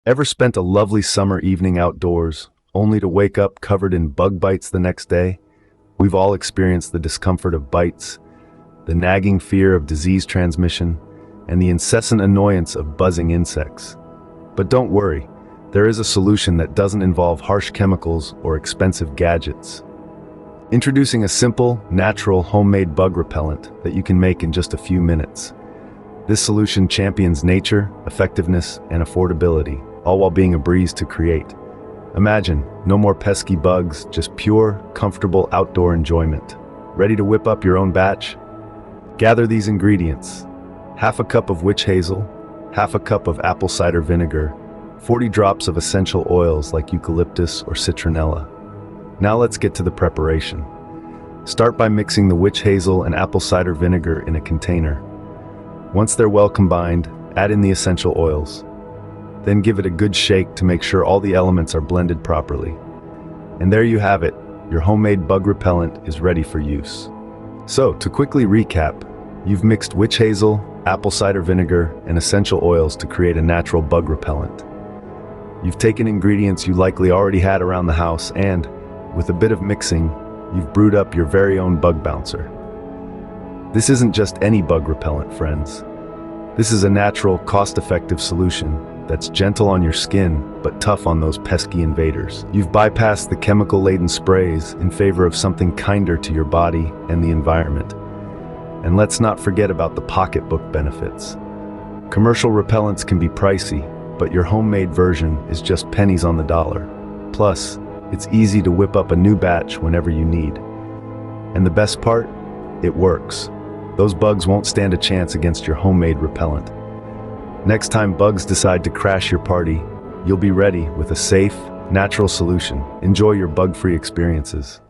Ever spent a lovely summer evening outdoors, only to wake up covered in bug bites the next day? We've all experienced the discomfort of bites, the nagging fear of disease transmission, and the incessant annoyance of buzzing insects. But don't worry, there is a solution that doesn't involve harsh chemicals or expensive gadgets. Introducing a simple, natural, homemade bug repellent that you can make in just a few minutes. This solution champions nature, effectiveness, and affordability, all while being a breeze to create. Imagine, no more pesky bugs, just pure, comfortable outdoor enjoyment. Ready to whip up your own batch? Gather these ingredients: half a cup of witch hazel, half a cup of apple cider vinegar, 40 drops of essential oils like eucalyptus or citronella. Now let's get to the preparation. Start by mixing the witch hazel and apple cider vinegar in a container. Once they're well combined, add in the essential oils. Then give it a good shake to make sure all the elements are blended properly. And there you have it, your homemade bug repellent is ready for use. So, to quickly recap, you've mixed witch hazel, apple cider vinegar, and essential oils to create a natural bug repellent. You've taken ingredients you likely already had around the house and, with a bit of mixing, you've brewed up your very own bug bouncer. This isn't just any bug repellent, friends. This is a natural, cost-effective solution that's gentle on your skin, but tough on those pesky invaders. You've bypassed the chemical-laden sprays in favor of something kinder to your body and the environment. And let's not forget about the pocketbook benefits. Commercial repellents can be pricey, but your homemade version is just pennies on the dollar. Plus, it's easy to whip up a new batch whenever you need. And the best part? It works. Those bugs won't stand a chance against your homemade repellent. Next time bugs decide to crash your party, you'll be ready with a safe, natural solution. Enjoy your bug-free experiences.